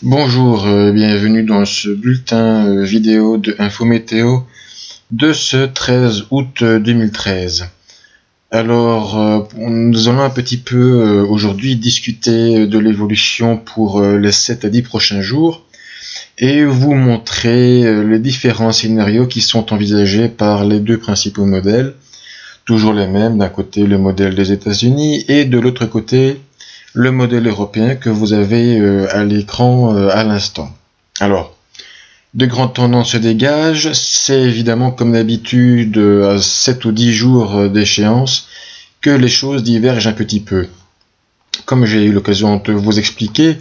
Bonjour, bienvenue dans ce bulletin vidéo de Info Météo de ce 13 août 2013. Alors, nous allons un petit peu aujourd'hui discuter de l'évolution pour les 7 à 10 prochains jours et vous montrer les différents scénarios qui sont envisagés par les deux principaux modèles, toujours les mêmes, d'un côté le modèle des États-Unis et de l'autre côté le modèle européen que vous avez à l'écran à l'instant. Alors, de grandes tendances se dégagent, c'est évidemment comme d'habitude à 7 ou 10 jours d'échéance que les choses divergent un petit peu. Comme j'ai eu l'occasion de vous expliquer,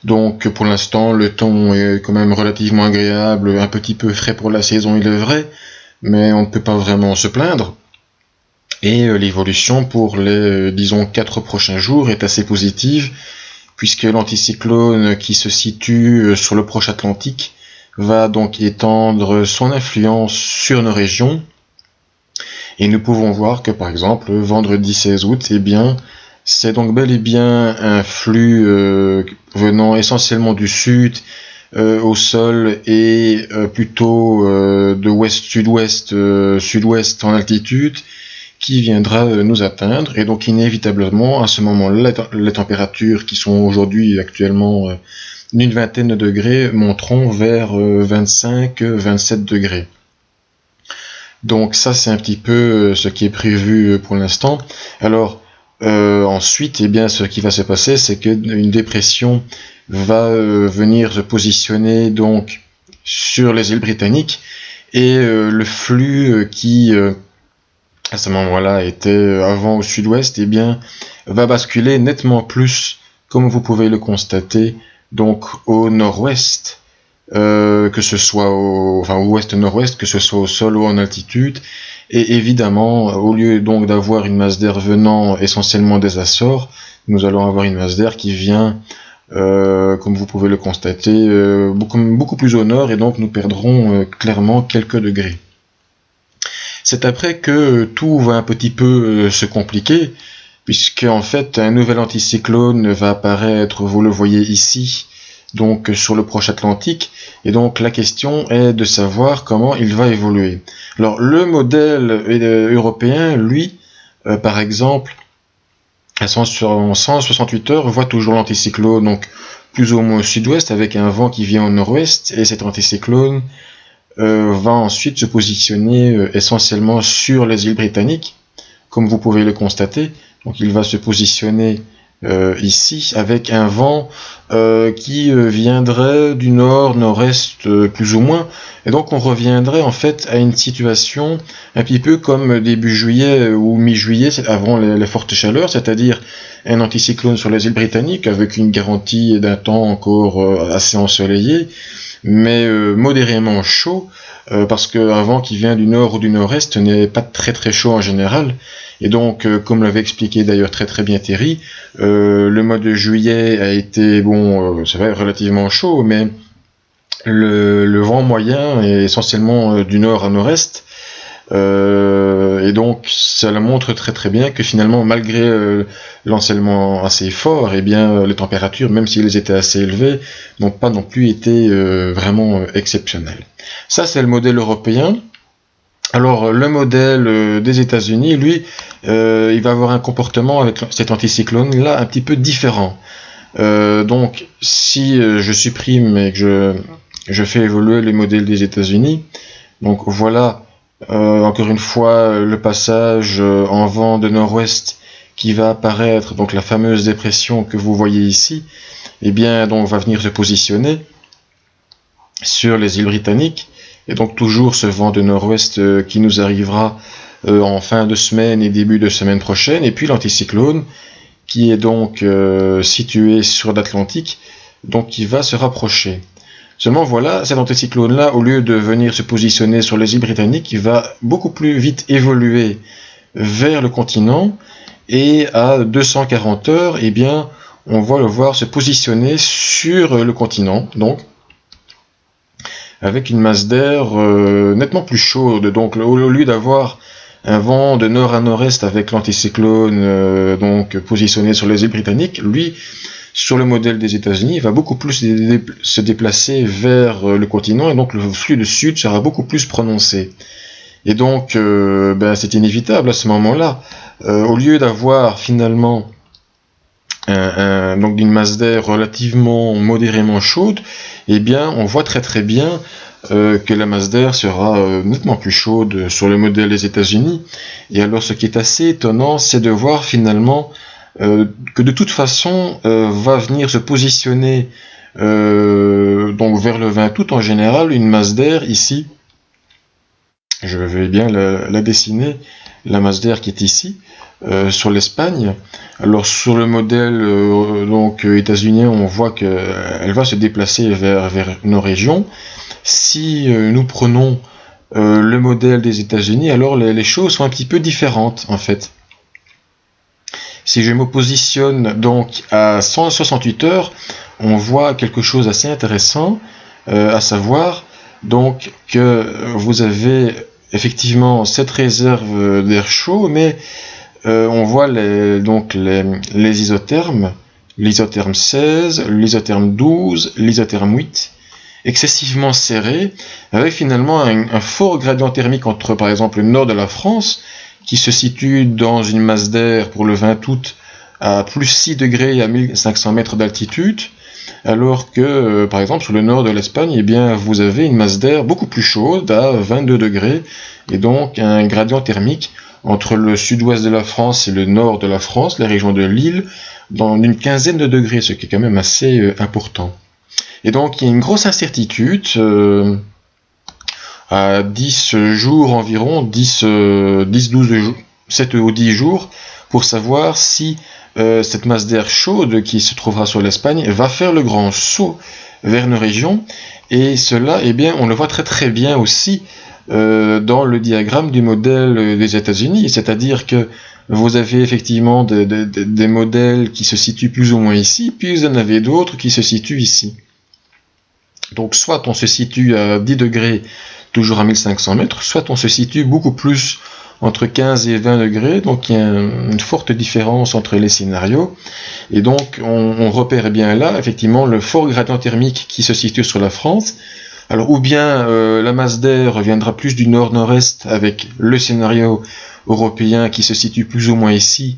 donc pour l'instant le temps est quand même relativement agréable, un petit peu frais pour la saison il est vrai, mais on ne peut pas vraiment se plaindre. Et l'évolution pour les, disons, 4 prochains jours est assez positive, puisque l'anticyclone qui se situe sur le proche Atlantique va donc étendre son influence sur nos régions. Et nous pouvons voir que par exemple, vendredi 16 août, eh bien, c'est donc bel et bien un flux venant essentiellement du sud au sol et plutôt de ouest-sud-ouest, sud-ouest en altitude, qui viendra nous atteindre, et donc inévitablement à ce moment-là les températures qui sont aujourd'hui actuellement d'une vingtaine de degrés monteront vers 25-27 degrés. Donc ça c'est un petit peu ce qui est prévu pour l'instant. Alors ensuite, eh bien, ce qui va se passer, c'est qu'une dépression va venir se positionner donc sur les îles britanniques, et le flux qui à ce moment-là était avant au sud-ouest, eh bien, va basculer nettement plus, comme vous pouvez le constater, donc au nord-ouest, que ce soit au ouest-nord-ouest, que ce soit au sol ou en altitude. Et évidemment, au lieu donc d'avoir une masse d'air venant essentiellement des Açores, nous allons avoir une masse d'air qui vient, comme vous pouvez le constater, beaucoup plus au nord, et donc nous perdrons clairement quelques degrés. C'est après que tout va un petit peu se compliquer, puisque en fait un nouvel anticyclone va apparaître, vous le voyez ici, donc sur le proche Atlantique, et donc la question est de savoir comment il va évoluer. Alors le modèle européen, lui, par exemple, en 168 heures, voit toujours l'anticyclone, donc plus ou moins au sud-ouest, avec un vent qui vient au nord-ouest, et cet anticyclone va ensuite se positionner essentiellement sur les îles britanniques, comme vous pouvez le constater. Donc il va se positionner ici avec un vent qui viendrait du nord, nord-est plus ou moins, et donc on reviendrait en fait à une situation un petit peu comme début juillet ou mi-juillet, avant les fortes chaleurs, c'est-à-dire un anticyclone sur les îles britanniques avec une garantie d'un temps encore assez ensoleillé, mais modérément chaud, parce qu'un vent qui vient du nord ou du nord-est n'est pas très très chaud en général. Et donc, comme l'avait expliqué d'ailleurs très très bien Thierry, le mois de juillet a été, bon, c'est vrai, relativement chaud, mais le vent moyen est essentiellement du nord à nord-est. Et donc ça montre très très bien que finalement, malgré l'ensoleillement assez fort, eh bien les températures, même si elles étaient assez élevées, n'ont pas non plus été vraiment exceptionnelles. Ça c'est le modèle européen. Alors le modèle des États-Unis, lui, il va avoir un comportement avec cet anticyclone là un petit peu différent. Donc si je supprime et que je fais évoluer les modèles des États-Unis, donc voilà. Encore une fois, le passage en vent de nord-ouest qui va apparaître, donc la fameuse dépression que vous voyez ici, eh bien, donc va venir se positionner sur les îles britanniques, et donc toujours ce vent de nord-ouest qui nous arrivera en fin de semaine et début de semaine prochaine, et puis l'anticyclone qui est donc situé sur l'Atlantique, donc qui va se rapprocher. Seulement voilà, cet anticyclone-là, au lieu de venir se positionner sur les îles britanniques, il va beaucoup plus vite évoluer vers le continent, et à 240 heures, eh bien, on va le voir se positionner sur le continent, donc, avec une masse d'air nettement plus chaude. Donc, au lieu d'avoir un vent de nord à nord-est avec l'anticyclone donc positionné sur les îles britanniques, lui sur le modèle des États-Unis, il va beaucoup plus se déplacer vers le continent, et donc le flux de sud sera beaucoup plus prononcé. Et donc, c'est inévitable à ce moment-là. Au lieu d'avoir finalement donc une masse d'air relativement modérément chaude, eh bien, on voit très bien que la masse d'air sera nettement plus chaude sur le modèle des États-Unis. Et alors, ce qui est assez étonnant, c'est de voir finalement que de toute façon va venir se positionner donc vers le 20 août en général une masse d'air ici. Je vais bien la dessiner, la masse d'air qui est ici, sur l'Espagne. Alors sur le modèle donc états-unien, on voit qu'elle va se déplacer vers nos régions. Si nous prenons le modèle des États-Unis, alors les choses sont un petit peu différentes en fait. Si je me positionne donc à 168 heures, on voit quelque chose d'assez intéressant, à savoir donc que vous avez effectivement cette réserve d'air chaud, mais on voit les isothermes, l'isotherme 16, l'isotherme 12, l'isotherme 8, excessivement serrés, avec finalement un fort gradient thermique entre par exemple le nord de la France, qui se situe dans une masse d'air pour le 20 août à plus 6 degrés à 1500 mètres d'altitude, alors que par exemple sur le nord de l'Espagne, eh bien, vous avez une masse d'air beaucoup plus chaude à 22 degrés, et donc un gradient thermique entre le sud-ouest de la France et le nord de la France, la région de Lille, dans une quinzaine de degrés, ce qui est quand même assez important. Et donc il y a une grosse incertitude à 10 jours environ, 10-12 jours, 7 ou 10 jours, pour savoir si cette masse d'air chaude qui se trouvera sur l'Espagne va faire le grand saut vers nos régions. Et cela, eh bien, on le voit très bien aussi dans le diagramme du modèle des États-Unis, c'est-à-dire que vous avez effectivement des modèles qui se situent plus ou moins ici, puis vous en avez d'autres qui se situent ici. Donc soit on se situe à 10 degrés, toujours à 1500 mètres, soit on se situe beaucoup plus entre 15 et 20 degrés, donc il y a une forte différence entre les scénarios, et donc on repère bien là, effectivement, le fort gradient thermique qui se situe sur la France. Alors ou bien la masse d'air viendra plus du nord-nord-est avec le scénario européen qui se situe plus ou moins ici,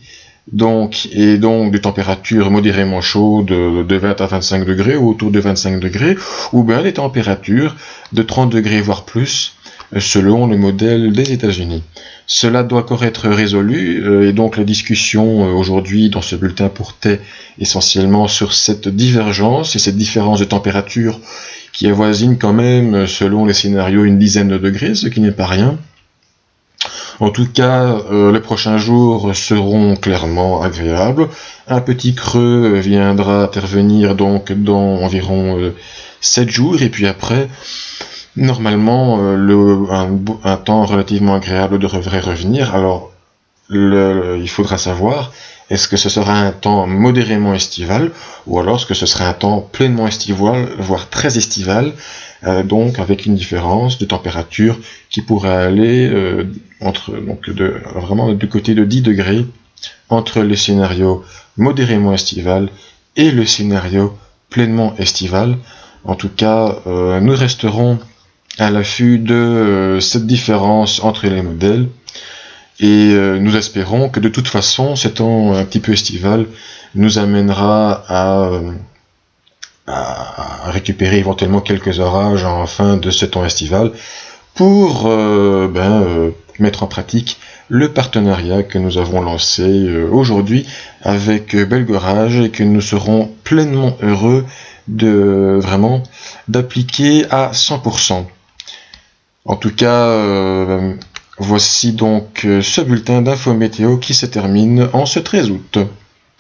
donc de températures modérément chaudes de 20 à 25 degrés ou autour de 25 degrés, ou bien des températures de 30 degrés voire plus selon le modèle des États-Unis. Cela doit encore être résolu, et donc la discussion aujourd'hui dans ce bulletin portait essentiellement sur cette divergence et cette différence de température qui avoisine quand même, selon les scénarios, une dizaine de degrés, ce qui n'est pas rien. En tout cas, les prochains jours seront clairement agréables. Un petit creux viendra intervenir donc dans environ 7 jours, et puis après, normalement, un temps relativement agréable devrait revenir. Alors, il faudra savoir, est-ce que ce sera un temps modérément estival, ou alors est-ce que ce sera un temps pleinement estival, voire très estival, donc avec une différence de température qui pourrait aller vraiment du côté de 10 degrés entre le scénario modérément estival et le scénario pleinement estival. En tout cas, nous resterons à l'affût de cette différence entre les modèles, et nous espérons que de toute façon ce temps un petit peu estival nous amènera à récupérer éventuellement quelques orages en fin de ce temps estival pour mettre en pratique le partenariat que nous avons lancé aujourd'hui avec Belgorage, et que nous serons pleinement heureux d'appliquer à 100%. En tout cas, voici donc ce bulletin d'info météo qui se termine en ce 13 août.